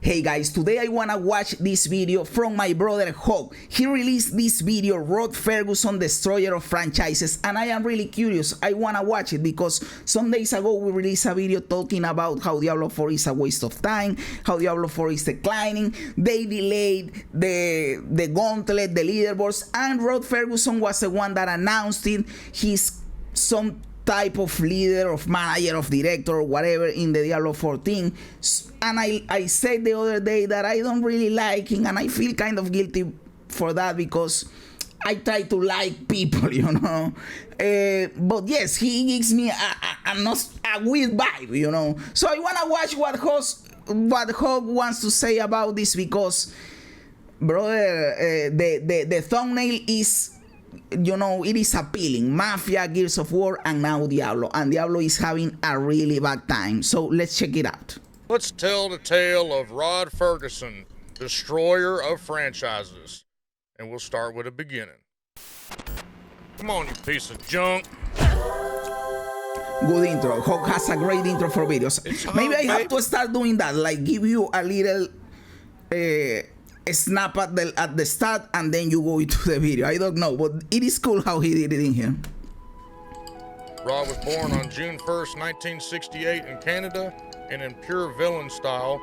Hey guys, today I wanna watch this video from my brother Hawg. He released this video, Rod Fergusson, Destroyer of Franchises, and I am really curious. I wanna watch it because some days ago we released a video talking about how Diablo 4 is a waste of time, how Diablo 4 is declining. They delayed the gauntlet, the leaderboards, and Rod Fergusson was the one that announced it. He's some type of leader, of manager, of director, or whatever in the Diablo 14, and I said the other day that I don't really like him, and I feel kind of guilty for that because I try to like people, you know. But yes, he gives me a weird vibe, you know. So I wanna watch what Hawg wants to say about this because, brother, the thumbnail is, you know, it is appealing. Mafia, Gears of War, and now Diablo. And Diablo is having a really bad time. So let's check it out. Let's tell the tale of Rod Fergusson, destroyer of franchises. And we'll start with the beginning. Come on, you piece of junk. Good intro. Hawg has a great intro for videos. Maybe I have to start doing that, like give you a little snap at the start and then you go into the video. I don't know, but it is cool how he did it in here. Rod was born on June 1st, 1968 in Canada, and in pure villain style.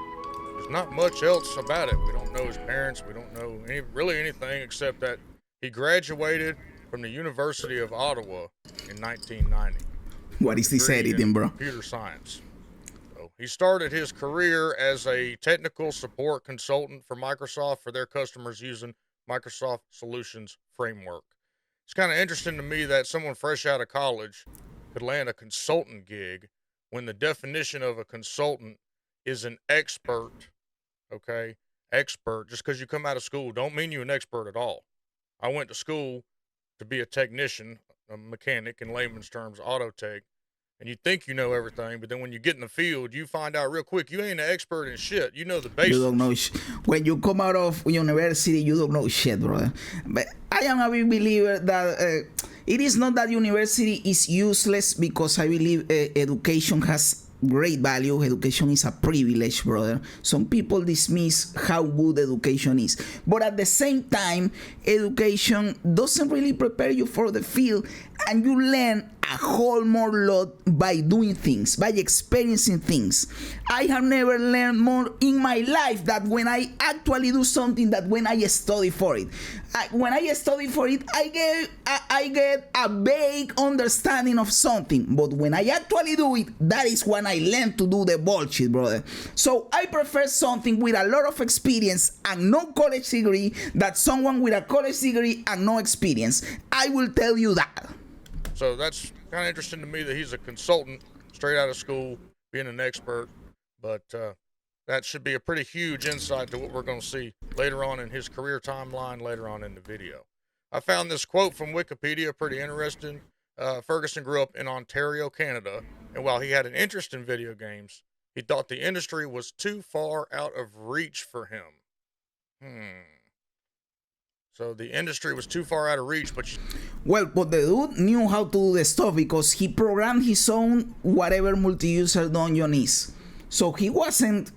There's not much else about it. We don't know his parents. We don't know really anything except that he graduated from the University of Ottawa in 1990. What is this editing, bro? Computer science. He started his career as a technical support consultant for Microsoft for their customers using Microsoft Solutions Framework. It's kind of interesting to me that someone fresh out of college could land a consultant gig when the definition of a consultant is an expert, okay? Expert, just because you come out of school don't mean you're an expert at all. I went to school to be a technician, a mechanic, in layman's terms, auto tech. And you think you know everything, but then when you get in the field, you find out real quick you ain't an expert in shit. You know the basics. You don't know when you come out of university, you don't know shit, brother. But I am a big believer that it is not that university is useless, because I believe education has great value. Education is a privilege, brother. Some people dismiss how good education is, but at the same time, education doesn't really prepare you for the field, and you learn a whole more lot by doing things, by experiencing things. I have never learned more in my life that when I actually do something that when I study for it. When I study for it, I get a vague understanding of something, but when I actually do it, that is when I learn to do the bullshit, brother. So I prefer something with a lot of experience and no college degree than someone with a college degree and no experience. I will tell you that. So that's kind of interesting to me that he's a consultant straight out of school, being an expert, but that should be a pretty huge insight to what we're going to see later on in his career timeline, later on in the video. I found this quote from Wikipedia pretty interesting. Fergusson grew up in Ontario, Canada, and while he had an interest in video games, he thought the industry was too far out of reach for him. So the industry was too far out of reach, but the dude knew how to do the stuff because he programmed his own whatever multi-user dungeon is. So he wasn't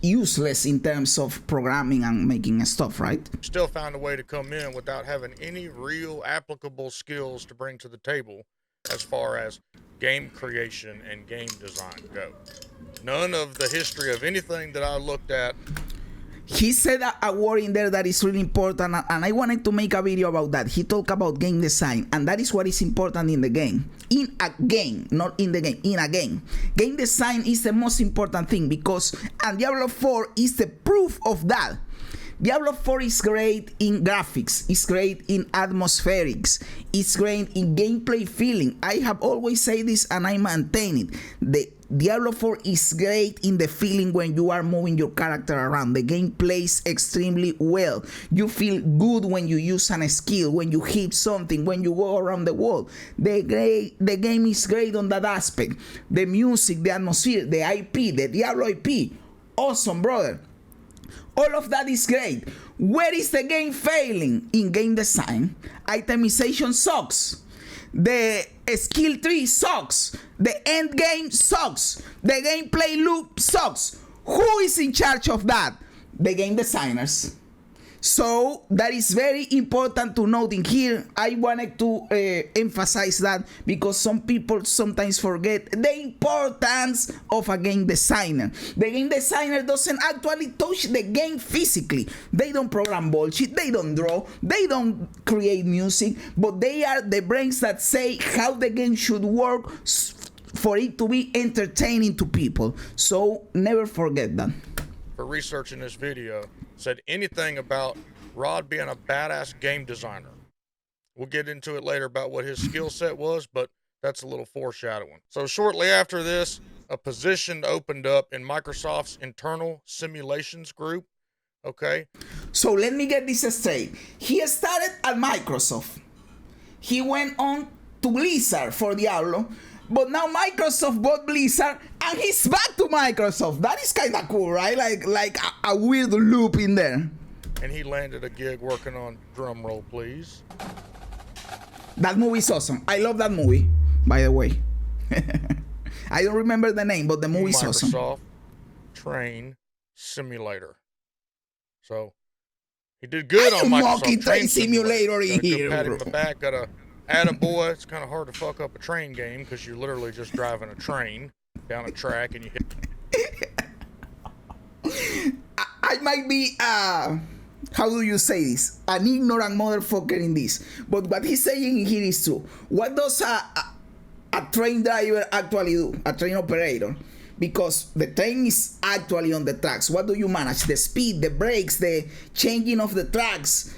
useless in terms of programming and making stuff, right? Still found a way to come in without having any real applicable skills to bring to the table as far as game creation and game design go. None of the history of anything that I looked at. He said a word in there that is really important, and I wanted to make a video about that. He talked about game design, and that is what is important in the game. In a game, not in the game, in a game. Game design is the most important thing because, and Diablo 4 is the proof of that. Diablo 4 is great in graphics, it's great in atmospherics, it's great in gameplay feeling. I have always said this and I maintain it. The Diablo 4 is great in the feeling when you are moving your character around. The game plays extremely well. You feel good when you use a skill, when you hit something, when you go around the world. The game is great on that aspect. The music, the atmosphere, the IP, the Diablo IP. Awesome, brother. All of that is great. Where is the game failing? In game design. Itemization sucks. The skill tree sucks. The end game sucks. The gameplay loop sucks. Who is in charge of that? The game designers. So that is very important to note in here. I wanted to emphasize that because some people sometimes forget the importance of a game designer. The game designer doesn't actually touch the game physically. They don't program bullshit, they don't draw, they don't create music, but they are the brains that say how the game should work for it to be entertaining to people. So never forget that. For researching this video, said anything about Rod being a badass game designer. We'll get into it later about what his skill set was, but that's a little foreshadowing. So shortly after this, a position opened up in Microsoft's internal simulations group. Okay. So let me get this straight. He started at Microsoft. He went on to Blizzard for Diablo. But now Microsoft bought Blizzard and he's back to Microsoft. That is kind of cool, right? Like a weird loop in there. And he landed a gig working on, drum roll please, that movie's awesome. I love that movie, by the way. I don't remember the name, but the movie's awesome. Microsoft Train Simulator. So he did good on Microsoft Train Simulator in here, pat him bro. in the back, got a attaboy. It's kind of hard to fuck up a train game because you're literally just driving a train down a track and you hit. I might be how do you say this? An ignorant motherfucker in this. But what he's saying here is true. What does a train driver actually do? A train operator? Because the train is actually on the tracks. What do you manage? The speed, the brakes, the changing of the tracks,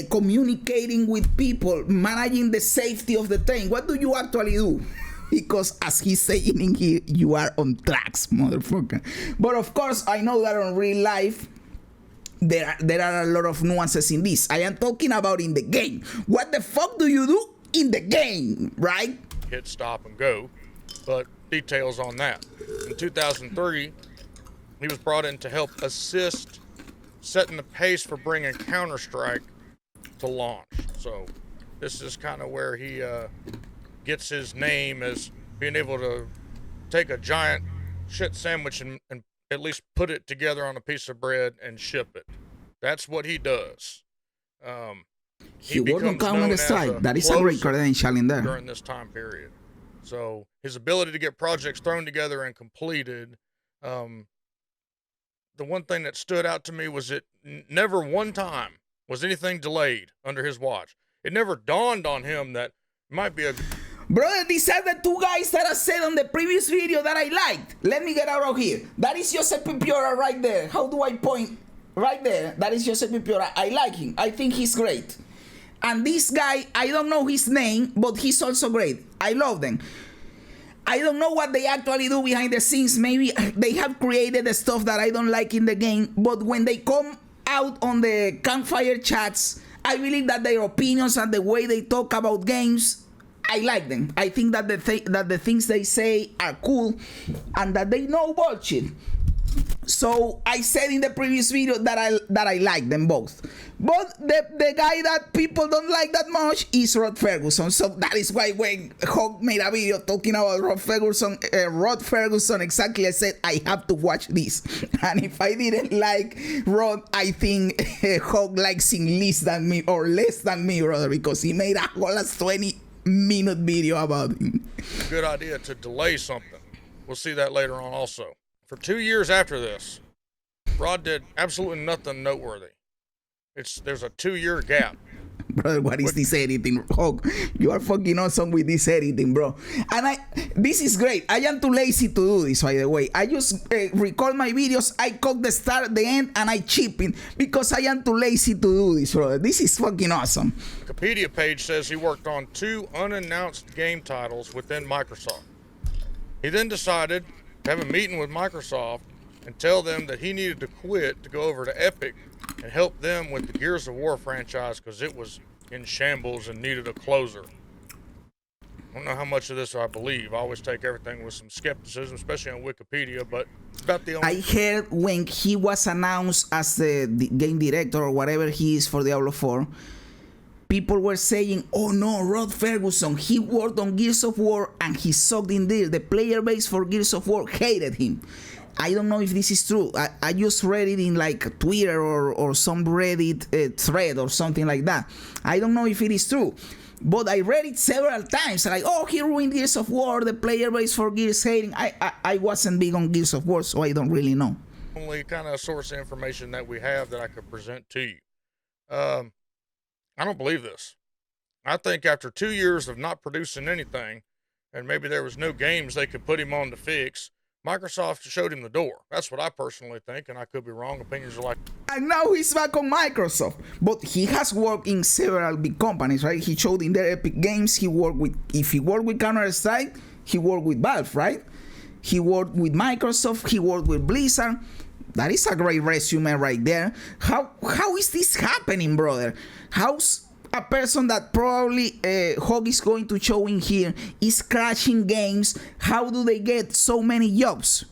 communicating with people, managing the safety of the train. What do you actually do? Because as he's saying in here, you are on tracks, motherfucker. But of course, I know that on real life, there are a lot of nuances in this. I am talking about in the game. What the fuck do you do in the game, right? Hit stop and go. But details on that. In 2003, he was brought in to help assist setting the pace for bringing Counter-Strike to launch. So this is kind of where he gets his name as being able to take a giant shit sandwich and at least put it together on a piece of bread and ship it. That's what he does. He worked on Counter-Strike. That is a great credential in there. During this time period. So his ability to get projects thrown together and completed. The one thing that stood out to me was it never one time was anything delayed under his watch. It never dawned on him that it might be a... Brother, these are the two guys that I said on the previous video that I liked. Let me get out of here. That is Josep Pipiora right there. How do I point? Right there. That is Josep Pipiora. I like him. I think he's great. And this guy, I don't know his name, but he's also great. I love them. I don't know what they actually do behind the scenes. Maybe they have created the stuff that I don't like in the game. But when they come out on the campfire chats, I believe that their opinions and the way they talk about games, I like them. I think that the things they say are cool and that they know bullshit. So I said in the previous video that I like them both. But the guy that people don't like that much is Rod Fergusson. So that is why when Hawg made a video talking about Rod Fergusson, exactly, I said I have to watch this. And if I didn't like Rod, I think Hawg likes him less than me, brother, because he made a whole 20-minute video about him. Good idea to delay something. We'll see that later on also. For 2 years after this, Rod did absolutely nothing noteworthy. There's a 2-year gap. Brother, what is this editing? Hawg, you are fucking awesome with this editing, bro. And this is great. I am too lazy to do this, by the way. I just record my videos, I cut the start, the end, and I chip in because I am too lazy to do this, brother. This is fucking awesome. Wikipedia page says he worked on 2 unannounced game titles within Microsoft. He then decided to have a meeting with Microsoft and tell them that he needed to quit to go over to Epic and help them with the Gears of War franchise because it was in shambles and needed a closer. I don't know how much of this I believe. I always take everything with some skepticism, especially on Wikipedia, but it's about the only... I heard when he was announced as the game director or whatever he is for Diablo 4, people were saying, oh no, Rod Fergusson, he worked on Gears of War and he sucked in there. The player base for Gears of War hated him. I don't know if this is true. I just read it in like Twitter or some Reddit thread or something like that. I don't know if it is true. But I read it several times, like, oh, he ruined Gears of War, the player base for Gears hating. I wasn't big on Gears of War, so I don't really know. Only kind of source of information that we have that I could present to you. I don't believe this. I think after 2 years of not producing anything, and maybe there was no games they could put him on to fix, Microsoft showed him the door. That's what I personally think, and I could be wrong. Opinions are like... And now he's back on Microsoft. But he has worked in several big companies, right? He showed in their Epic Games. If he worked with Counter-Strike, he worked with Valve, right? He worked with Microsoft. He worked with Blizzard. That is a great resume right there. How is this happening, brother? How's a person that probably Hawg is going to show in here is crashing games? How do they get so many jobs?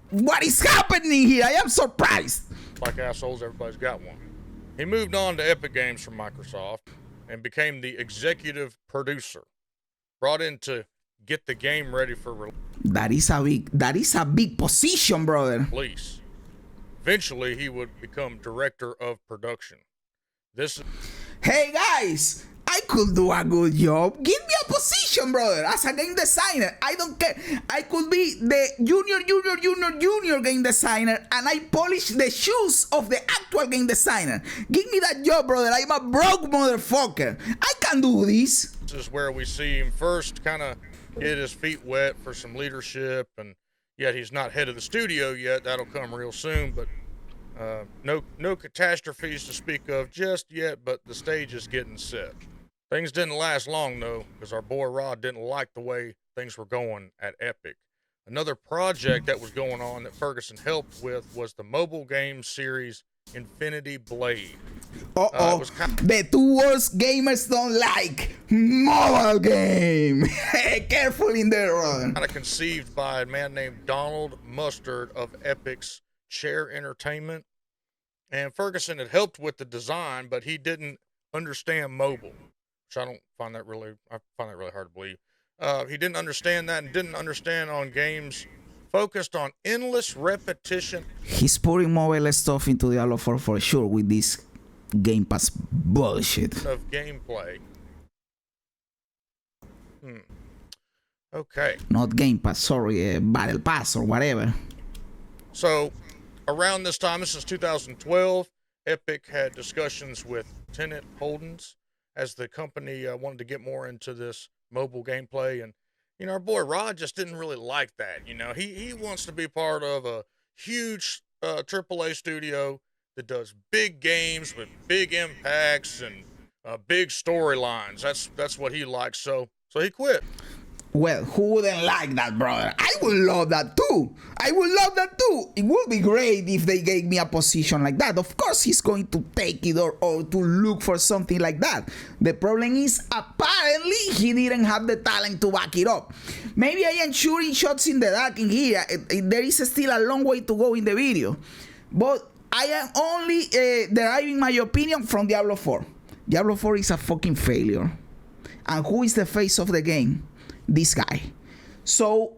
What is happening here? I am surprised. Like assholes, everybody's got one. He moved on to Epic Games from Microsoft and became the executive producer, brought in to get the game ready for release. That is a big position, brother. Eventually, he would become director of production. Hey guys, I could do a good job. Give me a position, brother, as a game designer. I don't care. I could be the junior game designer, and I polish the shoes of the actual game designer. Give me that job, brother. I'm a broke motherfucker. I can do this. This is where we see him first kind of get his feet wet for some leadership, and yet he's not head of the studio yet. That'll come real soon, but no catastrophes to speak of just yet, but the stage is getting set. Things didn't last long, though, because our boy Rod didn't like the way things were going at Epic. Another project that was going on that Fergusson helped with was the mobile game series Infinity Blade. The two words gamers don't like. Mobile game. Careful in there, Rod. Kind of conceived by a man named Donald Mustard of Epic's Share Entertainment. And Fergusson had helped with the design, but he didn't understand mobile, which I find that really hard to believe. He didn't understand that and didn't understand on games focused on endless repetition. He's putting mobile stuff into Diablo 4 for sure with this Game Pass bullshit. Of gameplay. Okay. Not Game Pass, sorry, Battle Pass or whatever. So, around this time, this is 2012, Epic had discussions with Tenet Holdings as the company wanted to get more into this mobile gameplay. And, you know, our boy Rod just didn't really like that. You know, he wants to be part of a huge AAA studio that does big games with big impacts and big storylines. That's what he likes. So he quit. Well, who wouldn't like that, brother? I would love that too. It would be great if they gave me a position like that. Of course, he's going to take it or to look for something like that. The problem is, apparently, he didn't have the talent to back it up. Maybe I am shooting shots in the dark in here. There is still a long way to go in the video. But I am only deriving my opinion from Diablo 4. Diablo 4 is a fucking failure. And who is the face of the game? This guy. So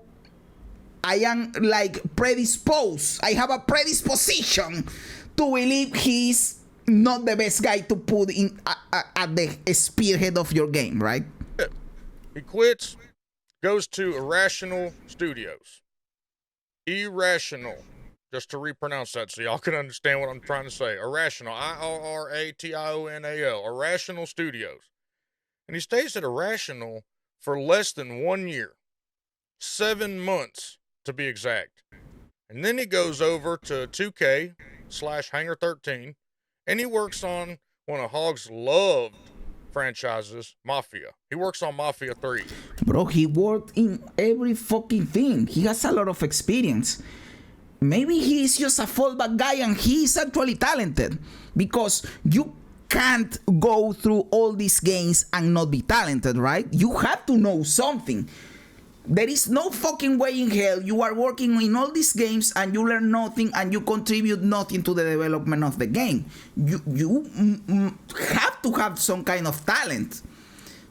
I am like predisposed. I have a predisposition to believe he's not the best guy to put in at the spearhead of your game, right? He quits, goes to Irrational Studios. Irrational. Just to repronounce that so y'all can understand what I'm trying to say. Irrational. IRRATIONAL. Irrational Studios. And he stays at Irrational for less than 1 year. 7 months to be exact. And then he goes over to 2K/Hangar 13 and he works on one of Hawg's loved franchises, Mafia. He works on Mafia 3. Bro, he worked in every fucking thing. He has a lot of experience. Maybe he's just a fallback guy and he's actually talented, because you can't go through all these games and not be talented, right? You have to know something. There is no fucking way in hell you are working in all these games and you learn nothing and you contribute nothing to the development of the game. You have to have some kind of talent.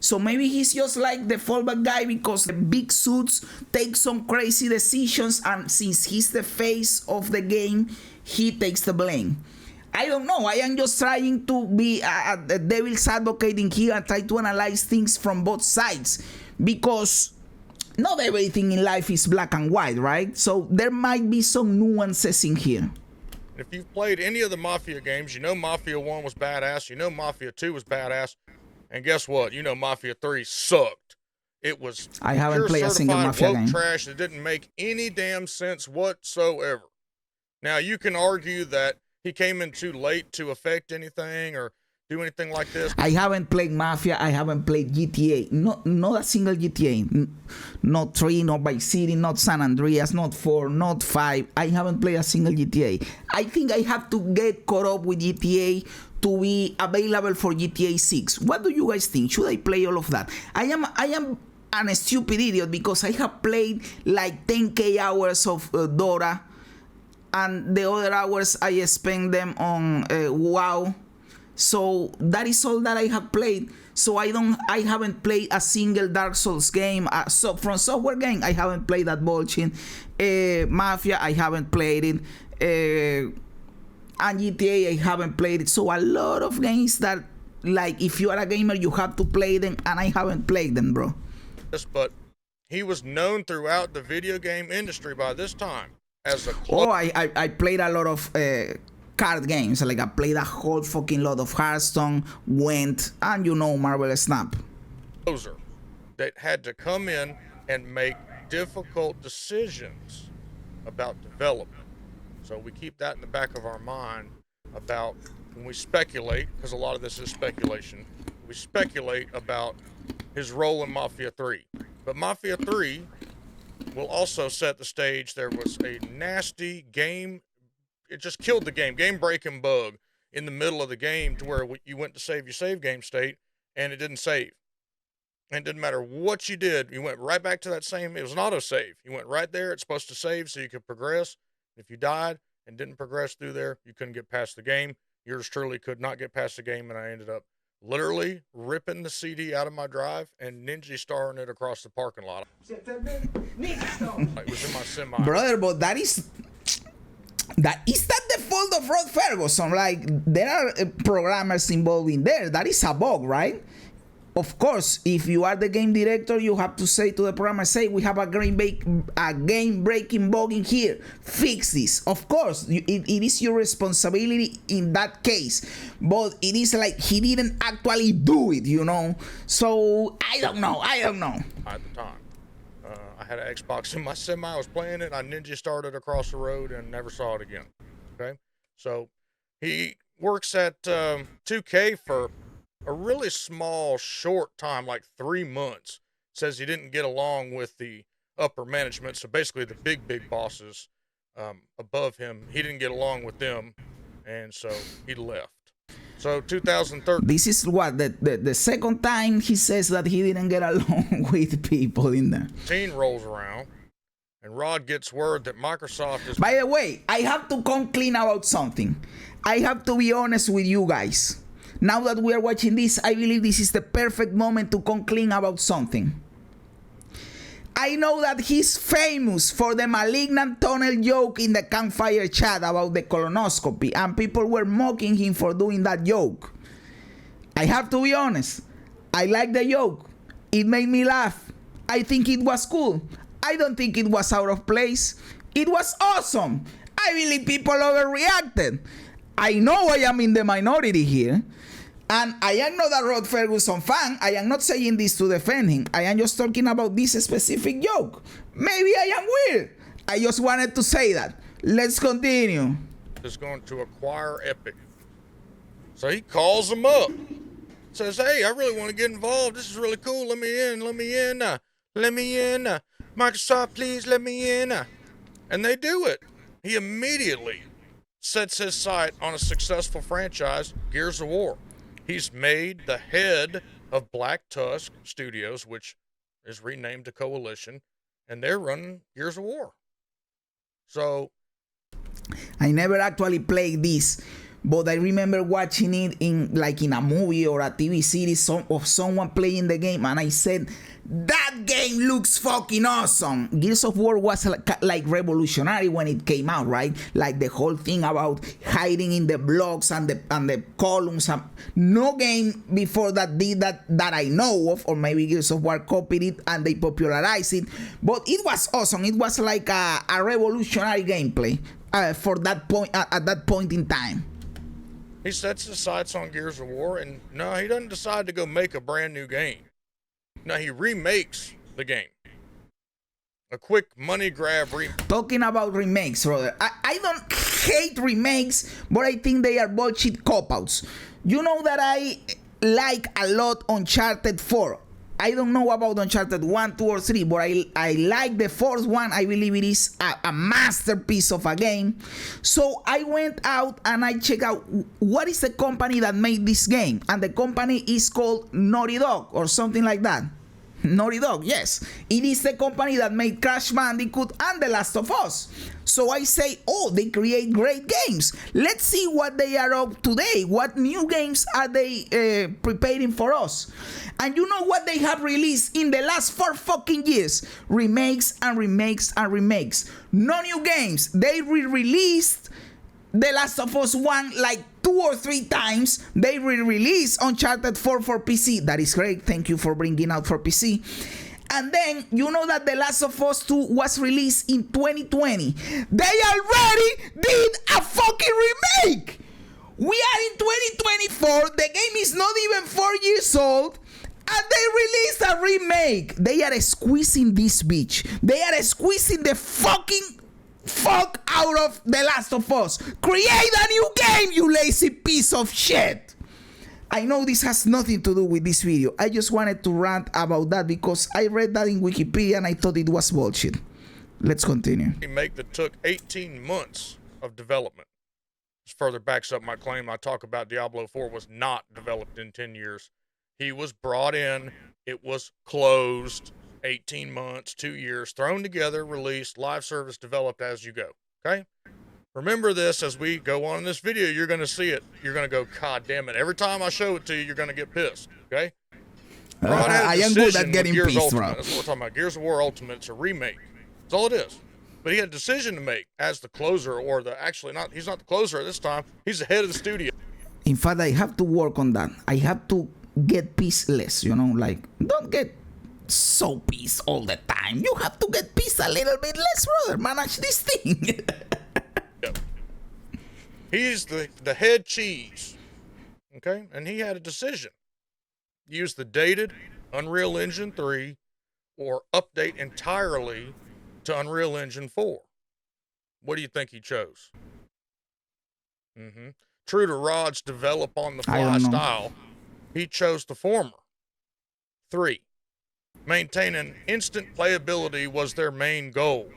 So maybe he's just like the fallback guy because the big suits take some crazy decisions, and since he's the face of the game, he takes the blame. I don't know. I am just trying to be a devil's advocate in here and try to analyze things from both sides, because not everything in life is black and white, right? So there might be some nuances in here. If you've played any of the Mafia games, you know Mafia 1 was badass, you know Mafia 2 was badass, and guess what? You know Mafia 3 sucked. It was I haven't played a single Mafia game. Trash that didn't make any damn sense whatsoever. Now, you can argue that he came in too late to affect anything or do anything like this. I haven't played Mafia. I haven't played GTA. Not a single GTA. Not 3, not Vice City, not San Andreas, not 4, not 5. I haven't played a single GTA. I think I have to get caught up with GTA to be available for GTA 6. What do you guys think? Should I play all of that? I am a stupid idiot because I have played like 10k hours of Dora, and the other hours I spend them on WoW. So that is all that I have played. So I haven't played a single Dark Souls game. So from software game, I haven't played that bullshit. Mafia, I haven't played it. And GTA, I haven't played it. So a lot of games that, like, if you are a gamer, you have to play them, and I haven't played them, bro. Yes, but he was known throughout the video game industry by this time as a I played a lot of card games. Like, I played a whole fucking lot of Hearthstone, Gwent, and Marvel Snap. Closer that had to come in and make difficult decisions about development. So we keep that in the back of our mind about when we speculate, because a lot of this is speculation. We speculate about his role in Mafia 3. But Mafia 3 will also set the stage. There was a nasty game. It just killed the game breaking bug in the middle of the game to where you went to save your save game state and it didn't save. And it didn't matter what you did. You went right back to that same, it was an auto save. You went right there. It's supposed to save so you could progress. If you died and didn't progress through there, you couldn't get past the game. Yours truly could not get past the game, and I ended up literally ripping the CD out of my drive and ninja starring it across the parking lot. It was in my semi. Brother, but is that the fault of Rod Fergusson? Like, there are programmers involved in there. That is a bug, right? Of course, if you are the game director, you have to say to the programmer, say, we have a game-breaking bug in here. Fix this. Of course, it is your responsibility in that case. But it is like he didn't actually do it, So, I don't know. At the time. I had an Xbox in my semi. I was playing it. I ninja started across the road and never saw it again. Okay? So, he works at 2K for a really small, short time, like 3 months. Says he didn't get along with the upper management. So basically the big bosses above him, he didn't get along with them. And so he left. So 2013. This is what, the second time he says that he didn't get along with people in there. Rolls around and Rod gets word that Microsoft is... By the way, I have to come clean about something. I have to be honest with you guys. Now that we are watching this, I believe this is the perfect moment to come clean about something. I know that he's famous for the malignant tunnel joke in the campfire chat about the colonoscopy, and people were mocking him for doing that joke. I have to be honest. I like the joke. It made me laugh. I think it was cool. I don't think it was out of place. It was awesome. I believe people overreacted. I know I am in the minority here. And I am not a Rod Fergusson fan. I am not saying this to defend him. I am just talking about this specific joke. Maybe I am weird. I just wanted to say that. Let's continue. Is going to acquire Epic. So he calls them up. Says, hey, I really want to get involved. This is really cool. Let me in. Microsoft, please let me in. And they do it. He immediately sets his sight on a successful franchise, Gears of War. He's made the head of Black Tusk Studios, which is renamed to Coalition, and they're running Gears of War. So I never actually played this, but I remember watching it in a movie or a TV series of someone playing the game, and I said, that game looks fucking awesome. Gears of War was like revolutionary when it came out, right? Like the whole thing about hiding in the blocks and the columns. No game before that did that I know of, or maybe Gears of War copied it and they popularized it. But it was awesome. It was like a revolutionary gameplay for that point at that point in time. He sets his sights on Gears of War, and no, he doesn't decide to go make a brand new game. No, he remakes the game. A quick money grab Talking about remakes, brother. I don't hate remakes, but I think they are bullshit cop-outs. You know that I like a lot Uncharted 4. I don't know about Uncharted 1, 2, or 3, but I like the fourth one. I believe it is a masterpiece of a game. So I went out and I checked out what is the company that made this game. And the company is called Naughty Dog or something like that. Naughty Dog, yes. It is the company that made Crash Bandicoot and The Last of Us. So I say, oh, they create great games. Let's see what they are up today. What new games are they preparing for us? And you know what they have released in the last 4 fucking years? Remakes and remakes and remakes. No new games. They re-released The Last of Us 1 like 2 or 3 times. They re-released Uncharted 4 for PC. That is great. Thank you for bringing out for PC. And then, you know that The Last of Us 2 was released in 2020. They already did a fucking remake. We are in 2024. The game is not even 4 years old. And they released a remake. They are squeezing this bitch. They are squeezing the fucking fuck out of The Last of Us. Create a new game, you lazy piece of shit. I know this has nothing to do with this video. I just wanted to rant about that because I read that in Wikipedia and I thought it was bullshit. Let's continue. Remake that took 18 months of development. This further backs up my claim. I talk about Diablo 4 was not developed in 10 years. He was brought in, it was closed, 18 months, 2 years, thrown together, released, live service developed as you go, okay? Remember this as we go on in this video, you're going to see it. You're going to go, God damn it. Every time I show it to you, you're going to get pissed, okay? I am good at getting pissed, bro. That's what we're talking about. Gears of War Ultimate, it's a remake. That's all it is. But he had a decision to make as the closer, or he's not the closer at this time. He's the head of the studio. In fact, I have to work on that. I have to get pissed less, like, don't get so pissed all the time. You have to get pissed a little bit less, brother. Manage this thing. Yep. He's the head cheese, okay? And he had a decision. Use the dated Unreal Engine 3 or update entirely to Unreal Engine 4. What do you think he chose? True to Rod's develop on the fly style, he chose the former. 3. Maintaining instant playability was their main goal.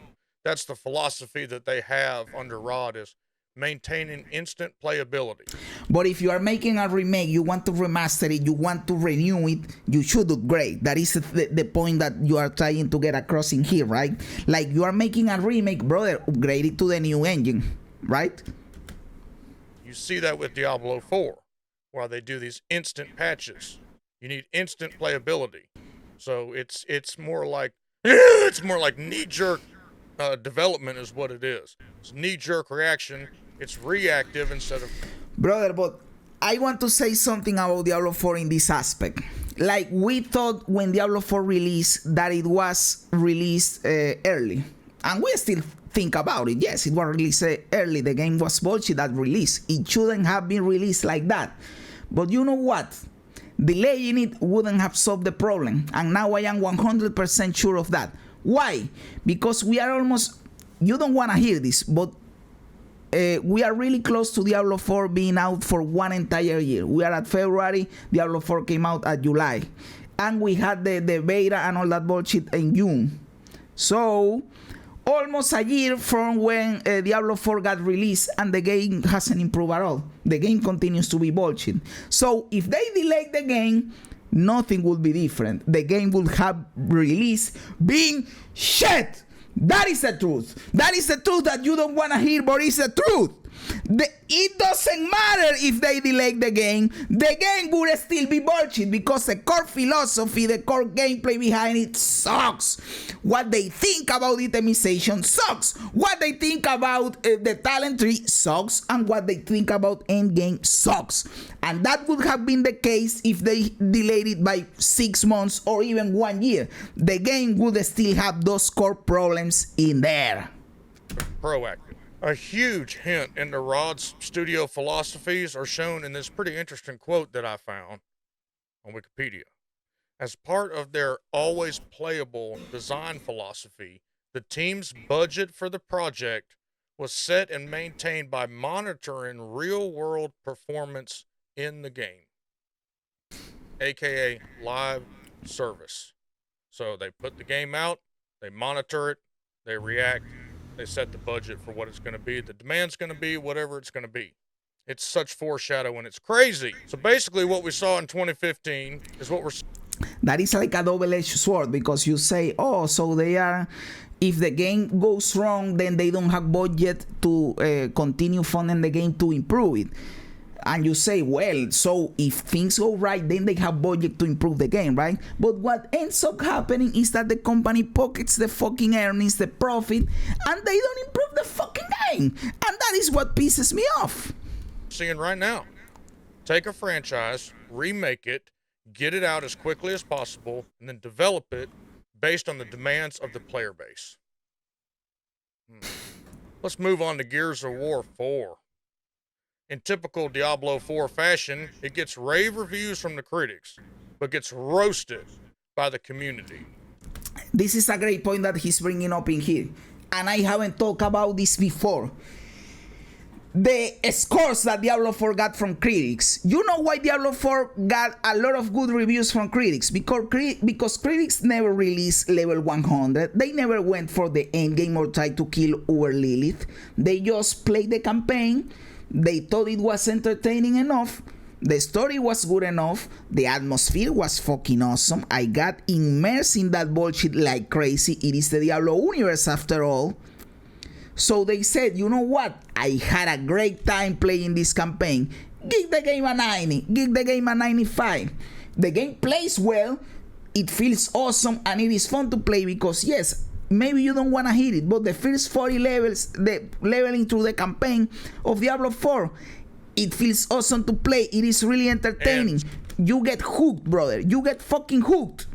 That's the philosophy that they have under Rod, is maintaining instant playability. But if you are making a remake, you want to remaster it, you want to renew it, you should upgrade. That is the point that you are trying to get across in here, right? Like, you are making a remake, brother, upgrade it to the new engine, right? You see that with Diablo 4, where they do these instant patches. You need instant playability. So it's more like knee-jerk development is what it is. It's knee-jerk reaction. It's reactive instead of... Brother, but I want to say something about Diablo 4 in this aspect. Like, we thought when Diablo 4 released that it was released early. And we still think about it. Yes, it was released early. The game was bullshit at release. It shouldn't have been released like that. But you know what? Delaying it wouldn't have solved the problem. And now I am 100% sure of that. Why? Because we are almost... You don't want to hear this, but we are really close to Diablo 4 being out for 1 entire year. We are at February. Diablo 4 came out at July. And we had the beta and all that bullshit in June. So... almost a year from when Diablo 4 got released, and the game hasn't improved at all. The game continues to be bullshit. So if they delay the game, nothing will be different. The game will have released being shit. That is the truth. That is the truth that you don't want to hear, but it's the truth. It doesn't matter if they delay the game would still be bullshit because the core philosophy, the core gameplay behind it sucks. What they think about itemization sucks. What they think about the talent tree sucks. And what they think about endgame sucks. And that would have been the case if they delayed it by 6 months or even 1 year. The game would still have those core problems in there. Proactive. A huge hint into Rod's studio philosophies are shown in this pretty interesting quote that I found on Wikipedia. As part of their always playable design philosophy, the team's budget for the project was set and maintained by monitoring real-world performance in the game, aka live service. So they put the game out, they monitor it, they react, they set the budget for what it's going to be. The demand's going to be whatever it's going to be. It's such foreshadowing. It's crazy. So basically what we saw in 2015 is what we're... That is like a double-edged sword because you say, oh, so they are... If the game goes wrong, then they don't have budget to continue funding the game to improve it. And you say, well, so if things go right, then they have budget to improve the game, right? But what ends up happening is that the company pockets the fucking earnings, the profit, and they don't improve the fucking game. And that is what pisses me off. Seeing right now. Take a franchise, remake it, get it out as quickly as possible, and then develop it based on the demands of the player base. Let's move on to Gears of War 4. In typical Diablo 4 fashion, it gets rave reviews from the critics, but gets roasted by the community. This is a great point that he's bringing up in here, and I haven't talked about this before. The scores that Diablo 4 got from critics. You know why Diablo 4 got a lot of good reviews from critics? Because critics never released level 100. They never went for the endgame or tried to kill Uber Lilith. They just played the campaign. They thought it was entertaining enough. The story was good enough. The atmosphere was fucking awesome. I got immersed in that bullshit like crazy. It is the Diablo universe after all. So they said, you know what? I had a great time playing this campaign. Give the game a 90. Give the game a 95. The game plays well. It feels awesome and it is fun to play because yes, maybe you don't want to hit it, but the first 40 levels, the leveling through the campaign of Diablo 4, it feels awesome to play. It is really entertaining. You get hooked, brother. You get fucking hooked.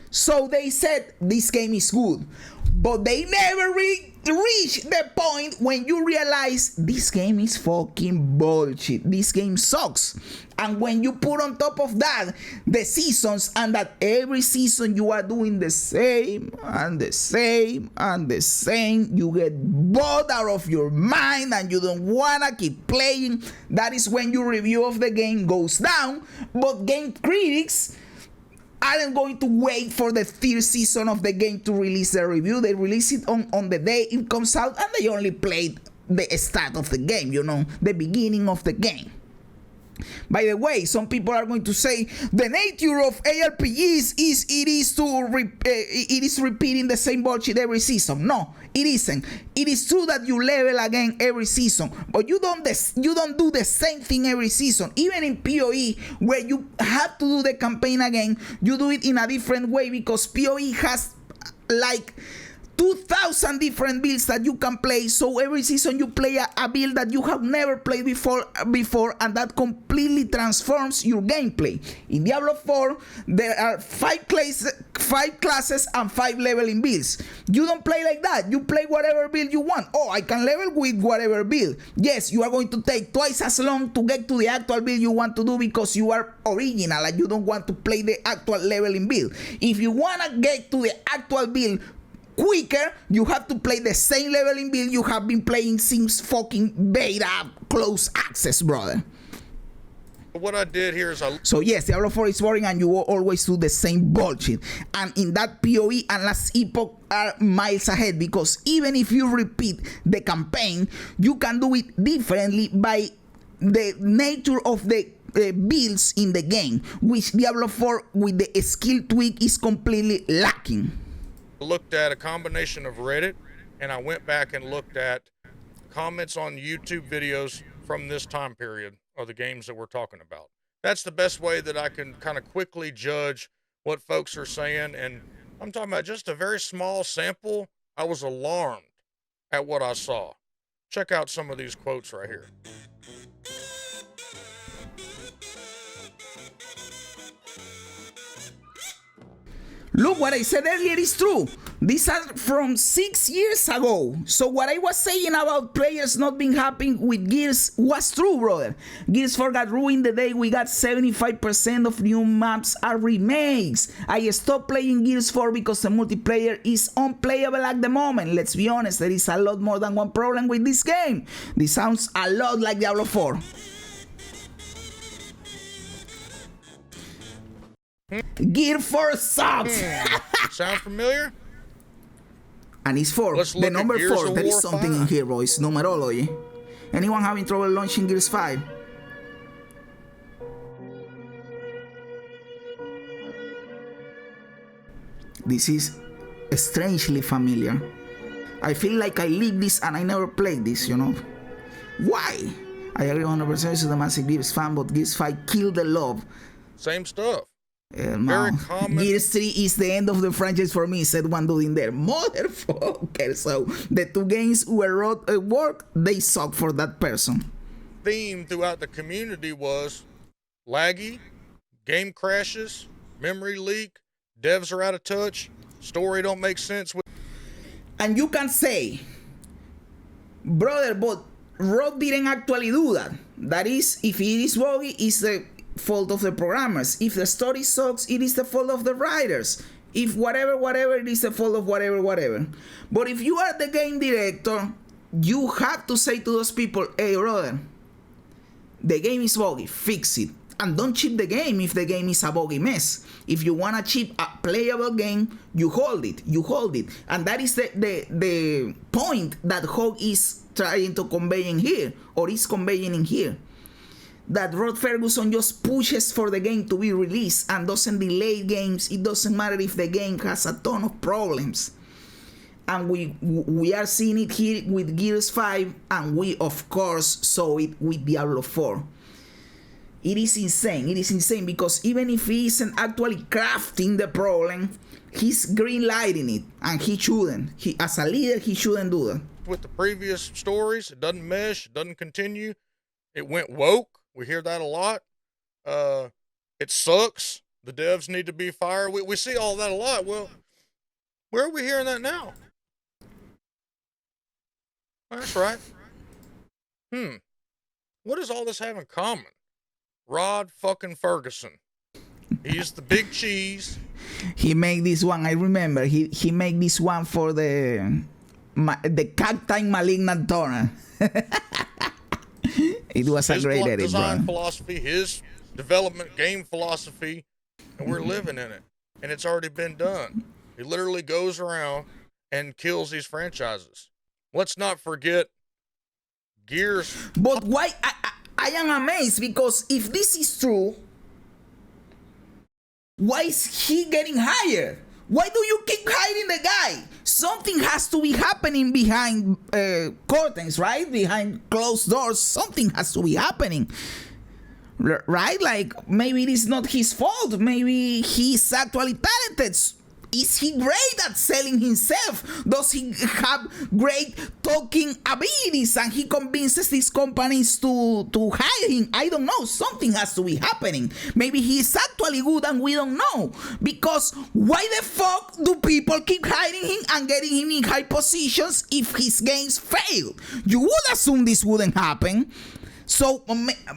So they said this game is good, but they never reach the point when you realize this game is fucking bullshit. This game sucks. And when you put on top of that the seasons, and that every season you are doing the same and the same and the same, you get bored out of your mind and you don't wanna keep playing. That is when your review of the game goes down. But game critics aren't going to wait for the third season of the game to release the review. They release it on the day it comes out, and they only played the start of the game, you know, the beginning of the game. By the way, some people are going to say the nature of ARPGs is repeating the same bullshit every season. No, it isn't. It is true that you level again every season, but you don't do the same thing every season. Even in PoE, where you have to do the campaign again, you do it in a different way because PoE has like 2,000 different builds that you can play. So every season you play a build that you have never played before, and that completely transforms your gameplay. In Diablo 4, there are 5 classes and 5 leveling builds. You don't play like that. You play whatever build you want. Oh, I can level with whatever build. Yes, you are going to take twice as long to get to the actual build you want to do because you are original and you don't want to play the actual leveling build. If you want to get to the actual build quicker, you have to play the same leveling build you have been playing since fucking beta close access, brother. What I did here is So yes, Diablo 4 is boring and you always do the same bullshit. And in that PoE and Last Epoch are miles ahead because even if you repeat the campaign, you can do it differently by the nature of the builds in the game, which Diablo 4 with the skill tweak is completely lacking. Looked at a combination of Reddit, and I went back and looked at comments on YouTube videos from this time period of the games that we're talking about. That's the best way that I can kind of quickly judge what folks are saying. And I'm talking about just a very small sample. I was alarmed at what I saw. Check out some of these quotes right here. Look, what I said earlier is true. These are from 6 years ago. So what I was saying about players not being happy with Gears was true, brother. Gears 4 got ruined the day we got 75% of new maps are remakes. I stopped playing Gears 4 because the multiplayer is unplayable at the moment. Let's be honest, there is a lot more than one problem with this game. This sounds a lot like Diablo 4. Gear 4 sucks. Sound familiar? And it's 4. The number 4. There is something in here, boys. Numerology. Anyone having trouble launching Gears 5? This is strangely familiar. I feel like I lived this and I never played this, you know? Why? I agree 100% with the massive Gears fan, but Gears 5 killed the love. Same stuff. Very common. Gears 3 is the end of the franchise for me, said one dude in there. Motherfucker. So the two games were work, they suck for that person. Theme throughout the community was laggy, game crashes, memory leak, devs are out of touch, story don't make sense. And you can say, brother, but Rod didn't actually do that. That is, if it is buggy, it's the fault of the programmers. If the story sucks, it is the fault of the writers. If whatever, it is the fault of whatever. But if you are the game director, you have to say to those people, hey brother, the game is buggy, fix it. And don't chip the game if the game is a buggy mess. If you want to chip a playable game, you hold it. And that is the point that Hawg is trying to convey in here, or is conveying in here. That Rod Fergusson just pushes for the game to be released and doesn't delay games. It doesn't matter if the game has a ton of problems. And we are seeing it here with Gears 5, and we of course saw it with Diablo 4. It is insane because even if he isn't actually crafting the problem, he's green lighting it, and he shouldn't. As a leader, he shouldn't do that. With the previous stories, it doesn't mesh, it doesn't continue. It went woke. We hear that a lot. It sucks. The devs need to be fired. We see all that a lot. Well, where are we hearing that now? That's right. What does all this have in common? Rod fucking Fergusson. He's the big cheese. He made this one. I remember. He made this one for the Cacti Malignant Tournament. It was a great edit, design bro. philosophy, his development game philosophy, and we're living in it. And it's already been done. He literally goes around and kills these franchises. Let's not forget Gears. But why? I am amazed because if this is true, why is he getting hired? Why do you keep hiding the guy? Something has to be happening behind curtains, right? Behind closed doors. Something has to be happening. Right? Like, maybe it is not his fault. Maybe he's actually talented. Is he great at selling himself? Does he have great talking abilities and he convinces these companies to hire him? I don't know. Something has to be happening. Maybe he's actually good and we don't know. Because why the fuck do people keep hiring him and getting him in high positions if his games fail? You would assume this wouldn't happen. So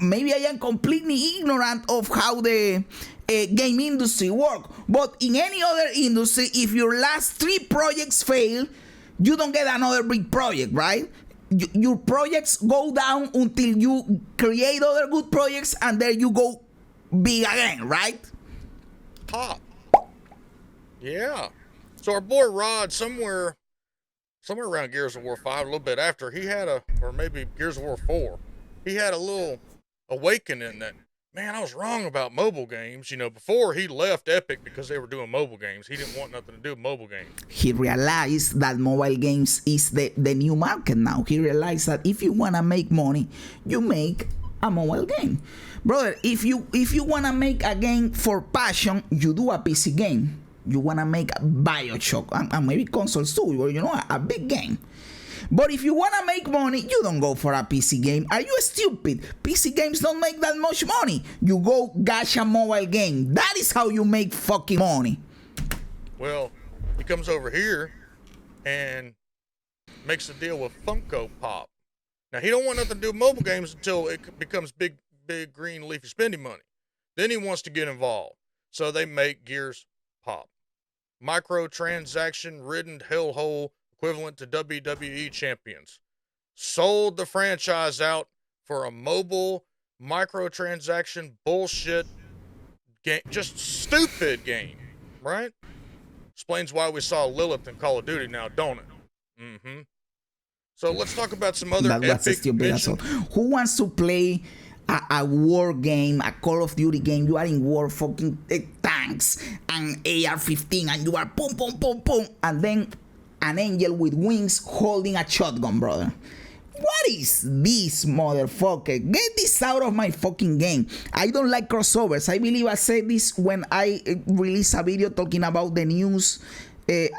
maybe I am completely ignorant of how the game industry work, but in any other industry, if your last 3 projects fail, you don't get another big project, right? Your projects go down until you create other good projects, and there you go big again, right? Pop. Yeah. So our boy Rod, somewhere around Gears of War 5, a little bit after, he had or maybe Gears of War 4, he had a little awakening that man, I was wrong about mobile games. You know, before he left Epic because they were doing mobile games, he didn't want nothing to do with mobile games. He realized that mobile games is the new market now. He realized that if you want to make money, you make a mobile game. Brother, if you want to make a game for passion, you do a PC game. You want to make a BioShock and maybe consoles too, or, you know, a big game. But if you want to make money, you don't go for a PC game. Are you stupid? PC games don't make that much money. You go gacha mobile game. That is how you make fucking money. Well, he comes over here and makes a deal with Funko Pop. Now, he don't want nothing to do with mobile games until it becomes big green leafy spending money. Then he wants to get involved. So they make Gears Pop. Microtransaction-ridden hellhole equivalent to WWE champions. Sold the franchise out for a mobile microtransaction bullshit game. Just stupid game, right? Explains why we saw Lilith in Call of Duty now, don't it? Mm-hmm. So let's talk about some other epic missions. Who wants to play a war game, a Call of Duty game? You are in war, fucking tanks and AR-15, and you are boom, boom, boom, boom, and then an angel with wings holding a shotgun, brother. What is this, motherfucker? Get this out of my fucking game. I don't like crossovers. I believe I said this when I released a video talking about the news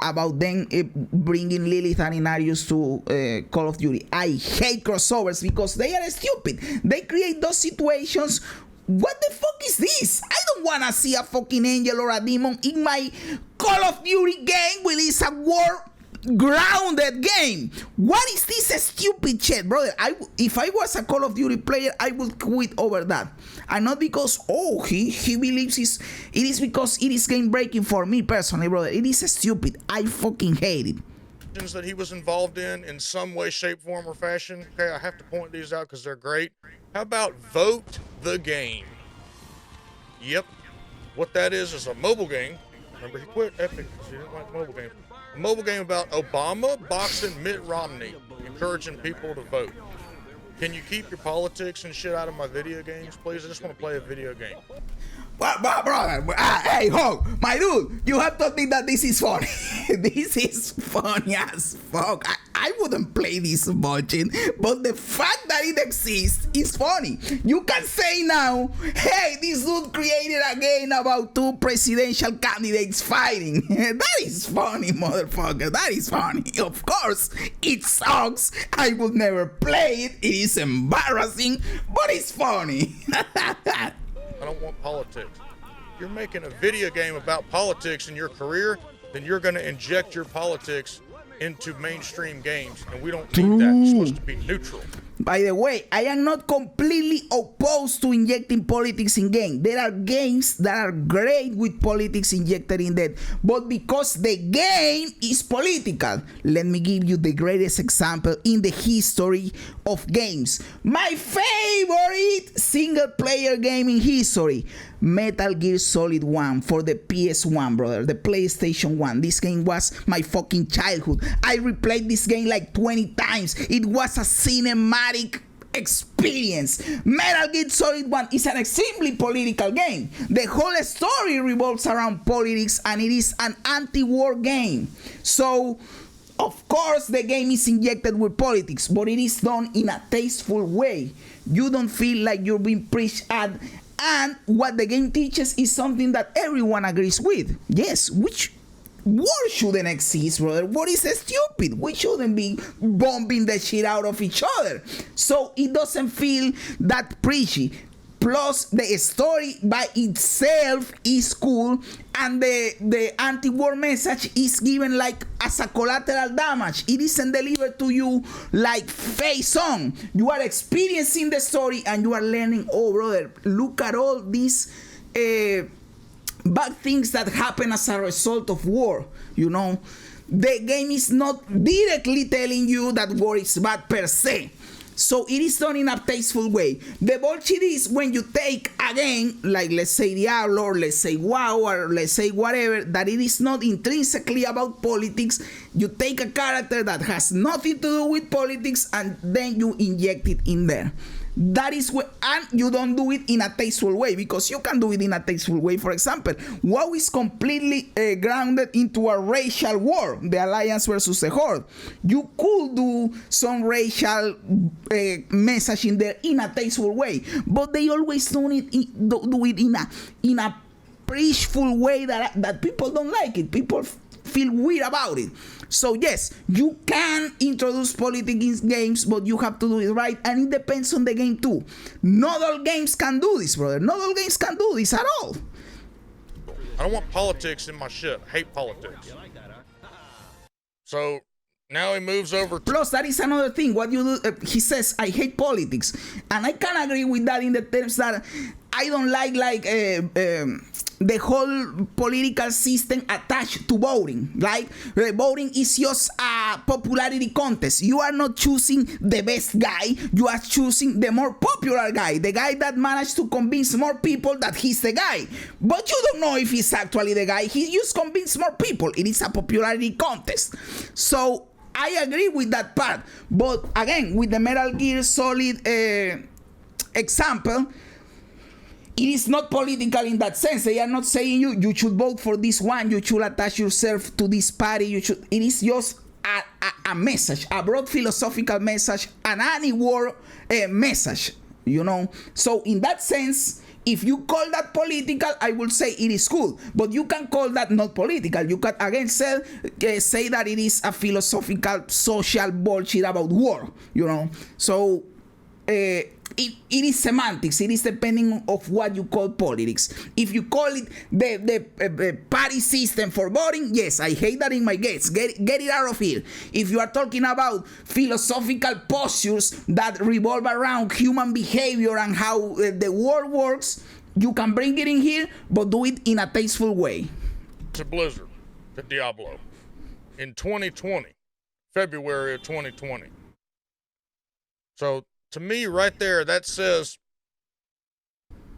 about them bringing Lilith and Inarius to Call of Duty. I hate crossovers because they are stupid. They create those situations. What the fuck is this? I don't want to see a fucking angel or a demon in my Call of Duty game when it's a war grounded game. What is this stupid shit, brother? If I was a Call of Duty player, I would quit over that. And not because he believes it is because it is game breaking for me personally, brother. It is stupid. I fucking hate it. That he was involved in some way, shape, form, or fashion. Okay, I have to point these out because they're great. How about Vote the Game? Yep. What that is a mobile game. Remember, he quit Epic because he didn't like mobile games. A mobile game about Obama boxing Mitt Romney, encouraging people to vote. Can you keep your politics and shit out of my video games, please? I just want to play a video game. But brother, hey, Hawg, my dude, you have to think that this is funny. This is funny as fuck. I wouldn't play this watching, but the fact that it exists is funny. You can say now, hey, this dude created a game about two presidential candidates fighting. That is funny, motherfucker. That is funny. Of course, it sucks. I would never play it. It is embarrassing, but it's funny. I don't want politics. You're making a video game about politics in your career, then you're going to inject your politics into mainstream games, and we don't need that. It's supposed to be neutral. By the way, I am not completely opposed to injecting politics in games. There are games that are great with politics injected in that, but because the game is political. Let me give you the greatest example in the history of games. My favorite single-player game in history, Metal Gear Solid 1 for the PS1, brother, the PlayStation 1. This game was my fucking childhood. I replayed this game like 20 times. It was a cinematic experience. Metal Gear Solid 1 is an extremely political game. The whole story revolves around politics, and it is an anti-war game. So, of course, the game is injected with politics, but it is done in a tasteful way. You don't feel like you're being preached at. And what the game teaches is something that everyone agrees with. Yes, which war shouldn't exist, brother. War is stupid. We shouldn't be bombing the shit out of each other. So it doesn't feel that preachy. Plus, the story by itself is cool, and the anti-war message is given like as a collateral damage. It isn't delivered to you like face on. You are experiencing the story and you are learning, oh brother, look at all these bad things that happen as a result of war. You know, the game is not directly telling you that war is bad per se. So it is done in a tasteful way. The bullshit is when you take a game, like let's say Diablo, or let's say WoW, or let's say whatever, that it is not intrinsically about politics. You take a character that has nothing to do with politics and then you inject it in there. That is what, and you don't do it in a tasteful way, because you can do it in a tasteful way. For example, WoW is completely grounded into a racial war, the Alliance versus the Horde. You could do some racial message in there in a tasteful way, but they always do it in a preachful way that people don't like it. People feel weird about it. So yes, you can introduce politics in games, but you have to do it right, and it depends on the game too. Not all games can do this, brother. Not all games can do this at all. I don't want politics in my shit. I hate politics. So now he moves over to... Plus, that is another thing. What you do, he says, I hate politics, and I can agree with that in the terms that I don't like the whole political system attached to voting. Like, voting is just a popularity contest. You are not choosing the best guy. You are choosing the more popular guy, the guy that managed to convince more people that he's the guy. But you don't know if he's actually the guy. He just convinced more people. It is a popularity contest. So I agree with that part. But again, with the Metal Gear Solid example, it is not political in that sense. They are not saying you should vote for this one, you should attach yourself to this party, you should. It is just a message, a broad philosophical message, an anti-war message, you know. So in that sense, if you call that political, I will say it is cool. But you can call that not political. You can again say that it is a philosophical, social bullshit about war, you know. So it is semantics. It is depending of what you call politics. If you call it the party system for voting, yes, I hate that in my gates. Get it out of here. If you are talking about philosophical postures that revolve around human behavior and how the world works, you can bring it in here, but do it in a tasteful way. To Blizzard, to Diablo, in 2020, February of 2020. So to me, right there, that says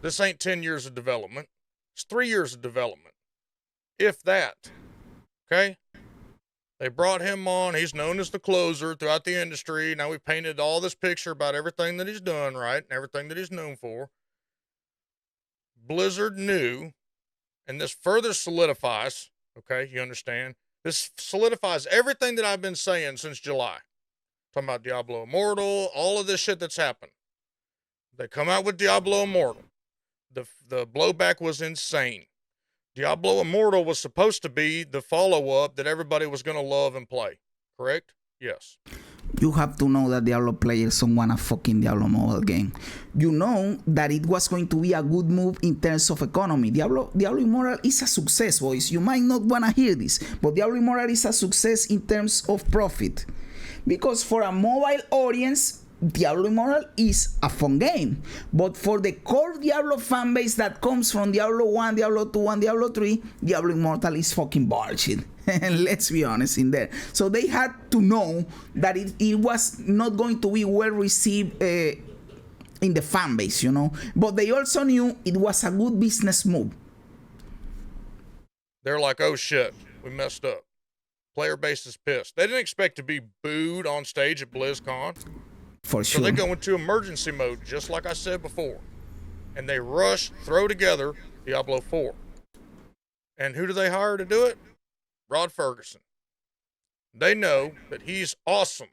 this ain't 10 years of development. It's 3 years of development, if that. Okay? They brought him on. He's known as the closer throughout the industry. Now we painted all this picture about everything that he's done, right? And everything that he's known for. Blizzard knew, and this further solidifies, okay, you understand? This solidifies everything that I've been saying since July. Talking about Diablo Immortal, all of this shit that's happened. They come out with Diablo Immortal. The blowback was insane. Diablo Immortal was supposed to be the follow-up that everybody was going to love and play. Correct? Yes. You have to know that Diablo players don't want a fucking Diablo mobile game. You know that it was going to be a good move in terms of economy. Diablo Immortal is a success, boys. You might not want to hear this, but Diablo Immortal is a success in terms of profit. Because for a mobile audience, Diablo Immortal is a fun game. But for the core Diablo fanbase that comes from Diablo 1, Diablo 2, and Diablo 3, Diablo Immortal is fucking bullshit. Let's be honest in there. So they had to know that it was not going to be well received in the fanbase, you know. But they also knew it was a good business move. They're like, oh shit, we messed up. Player base is pissed. They didn't expect to be booed on stage at BlizzCon. For sure. So they go into emergency mode, just like I said before. And they rush, throw together Diablo 4. And who do they hire to do it? Rod Fergusson. They know that he's awesome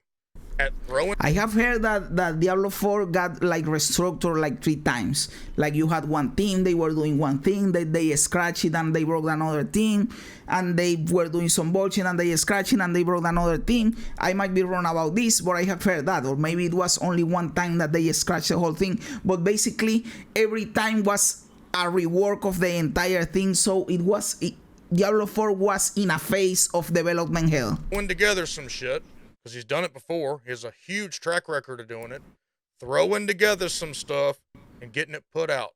at throwing. I have heard that Diablo 4 got like restructured like 3 times. Like you had one team, they were doing one thing, they scratched it and they broke another team, and they were doing some bullshit and they scratched it and they broke another team. I might be wrong about this, but I have heard that, or maybe it was only one time that they scratched the whole thing. But basically, every time was a rework of the entire thing. So Diablo 4 was in a phase of development hell. Putting together some shit. Because he's done it before. He has a huge track record of doing it. Throwing together some stuff and getting it put out.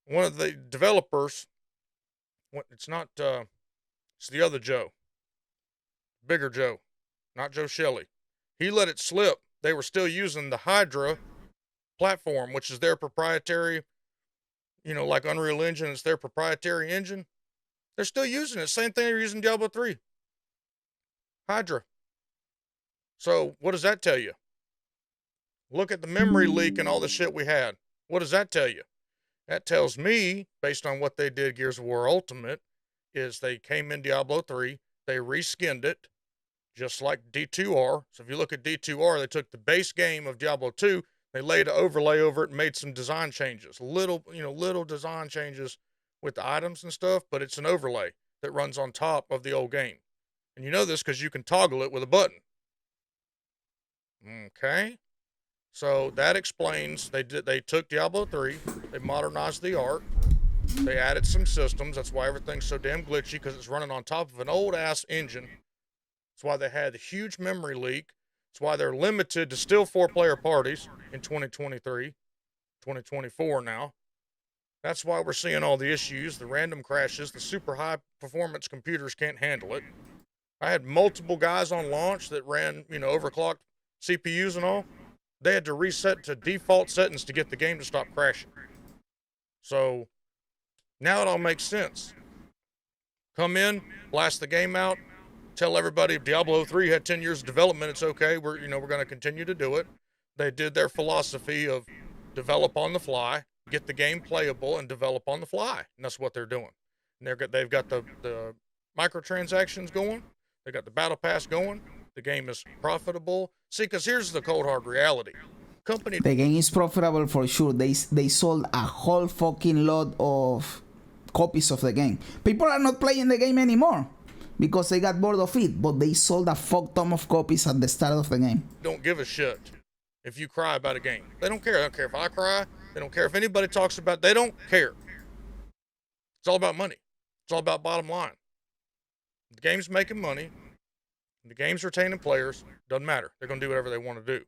One of the developers, it's the other Joe. Bigger Joe. Not Joe Shelley. He let it slip. They were still using the Hydra platform, which is their proprietary, like Unreal Engine, it's their proprietary engine. They're still using it. Same thing they're using Diablo 3. Hydra. So what does that tell you? Look at the memory leak and all the shit we had. What does that tell you? That tells me, based on what they did Gears of War Ultimate, is they came in Diablo 3, they reskinned it, just like D2R. So if you look at D2R, they took the base game of Diablo 2, they laid an overlay over it and made some design changes. Little design changes with the items and stuff, but it's an overlay that runs on top of the old game. And you know this because you can toggle it with a button. Okay? So that explains they took Diablo 3, they modernized the art, they added some systems. That's why everything's so damn glitchy, because it's running on top of an old ass engine. That's why they had the huge memory leak. That's why they're limited to still 4-player parties in 2023, 2024 now. That's why we're seeing all the issues, the random crashes, the super high performance computers can't handle it. I had multiple guys on launch that ran, overclocked CPUs and all. They had to reset to default settings to get the game to stop crashing. So now it all makes sense. Come in, blast the game out, tell everybody if Diablo 3 had 10 years of development, it's okay. We're going to continue to do it. They did their philosophy of develop on the fly, get the game playable, and develop on the fly. And that's what they're doing. And they've got the microtransactions going. They got the battle pass going. The game is profitable. See, because here's the cold hard reality. The game is profitable for sure. They sold a whole fucking lot of copies of the game. People are not playing the game anymore because they got bored of it, but they sold a fuck ton of copies at the start of the game. Don't give a shit if you cry about a game. They don't care. They don't care if I cry. They don't care if anybody talks about it. They don't care. It's all about money. It's all about bottom line. The game's making money. The game's retaining players. Doesn't matter. They're going to do whatever they want to do.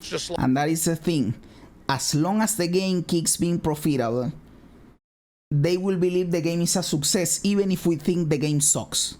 It's just like, and that is the thing. As long as the game keeps being profitable, they will believe the game is a success, even if we think the game sucks.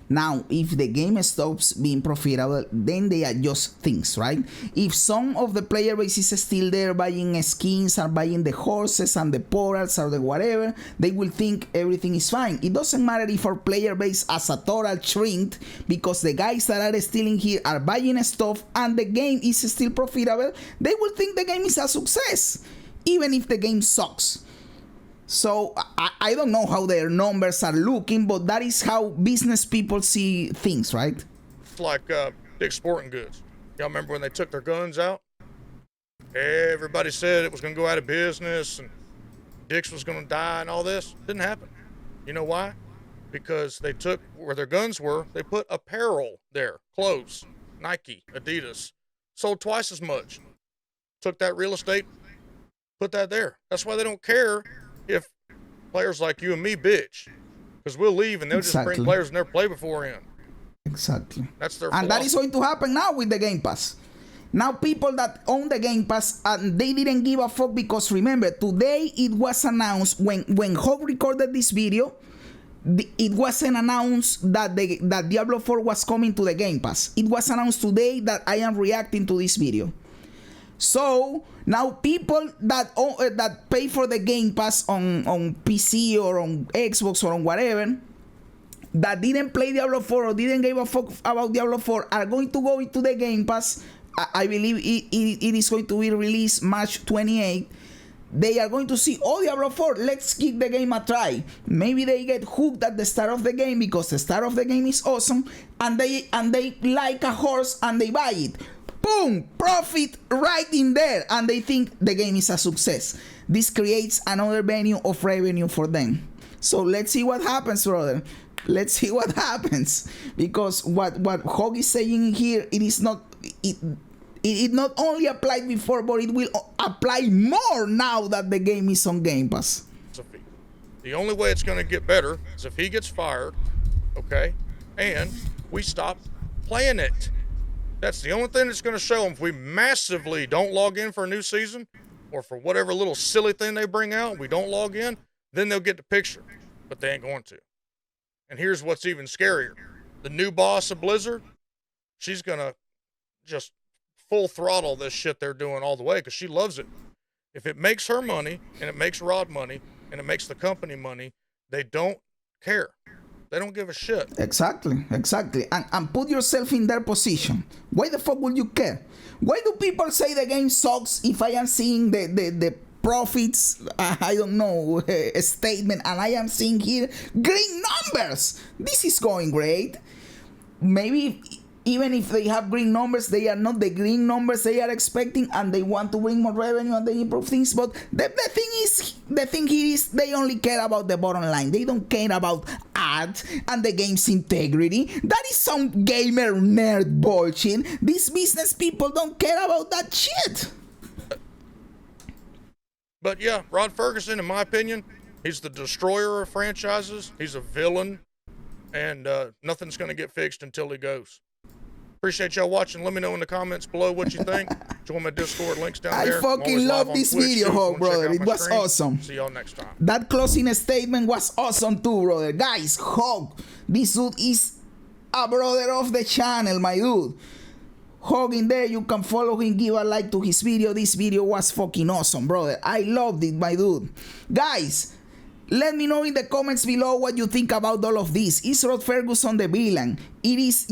Now, if the game stops being profitable, then they adjust things, right? If some of the player base is still there buying skins or buying the horses and the portals or the whatever, they will think everything is fine. It doesn't matter if our player base as a total shrinked, because the guys that are still in here are buying stuff and the game is still profitable, they will think the game is a success, even if the game sucks. So I don't know how their numbers are looking, but that is how business people see things, right? It's like Dick's Sporting Goods. Y'all remember when they took their guns out? Everybody said it was going to go out of business and Dick's was going to die and all this. Didn't happen. You know why? Because they took where their guns were, they put apparel there. Clothes, Nike, Adidas. Sold twice as much. Took that real estate, put that there. That's why they don't care if players like you and me bitch, because we'll leave and they'll just bring players who never played before in. Exactly. That's their and philosophy. That is going to happen now with the Game Pass. Now people that own the Game Pass, and they didn't give a fuck, because remember, today it was announced, when Hawg recorded this video, it wasn't announced that that Diablo 4 was coming to the Game Pass. It was announced today that I am reacting to this video. So now people that pay for the Game Pass on PC or on Xbox or on whatever, that didn't play Diablo 4 or didn't give a fuck about Diablo 4, are going to go into the Game Pass. I believe it is going to be released March 28th. They are going to see, oh, Diablo 4, let's give the game a try. Maybe they get hooked at the start of the game because the start of the game is awesome, and they like a horse and they buy it. Boom! Profit right in there, and they think the game is a success. This creates another venue of revenue for them. So let's see what happens, brother. Let's see what happens, because what Hawg is saying here, it not only applied before, but it will apply more now that the game is on Game Pass. The only way it's going to get better is if he gets fired, okay, and we stop playing it. That's the only thing that's going to show them. If we massively don't log in for a new season, or for whatever little silly thing they bring out, we don't log in, then they'll get the picture. But they ain't going to. And here's what's even scarier. The new boss of Blizzard, she's going to just full throttle this shit they're doing all the way, because she loves it. If it makes her money, and it makes Rod money, and it makes the company money, they don't care. They don't give a shit. Exactly. And put yourself in their position. Why the fuck would you care? Why do people say the game sucks if I am seeing the profits, I don't know, statement, and I am seeing here green numbers? This is going great. Maybe even if they have green numbers, they are not the green numbers they are expecting, and they want to bring more revenue and they improve things. But the thing here is they only care about the bottom line. They don't care about ads and the game's integrity. That is some gamer nerd bullshit. These business people don't care about that shit. But yeah, Rod Fergusson, in my opinion, he's the destroyer of franchises. He's a villain, and nothing's going to get fixed until he goes. Appreciate y'all watching. Let me know in the comments below what you think. Join my Discord, links down there. I fucking love this video, Hawg, brother. It was awesome. See y'all next time. That closing statement was awesome too, brother. Guys, Hawg, this dude is a brother of the channel, my dude. Hawg in there, you can follow him, give a like to his video. This video was fucking awesome, brother. I loved it, my dude. Guys, let me know in the comments below what you think about all of this. Is Rod Fergusson the villain? Is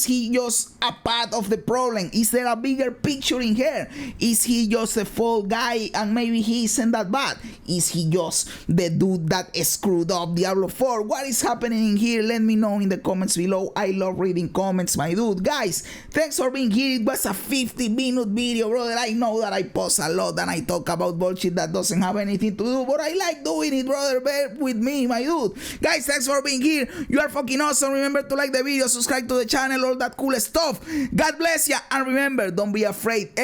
he just a part of the problem? Is there a bigger picture in here? Is he just a fall guy and maybe he isn't that bad? Is he just the dude that screwed up Diablo 4? What is happening in here? Let me know in the comments below. I love reading comments, my dude. Guys, thanks for being here. It was a 50-minute video, brother. I know that I post a lot and I talk about bullshit that doesn't have anything to do, but I like doing it, brother. Bear with me, my dude. Guys, thanks for being here. You are fucking awesome. Remember to like the video, subscribe to the channel, all that cool stuff. God bless ya, and remember, don't be afraid.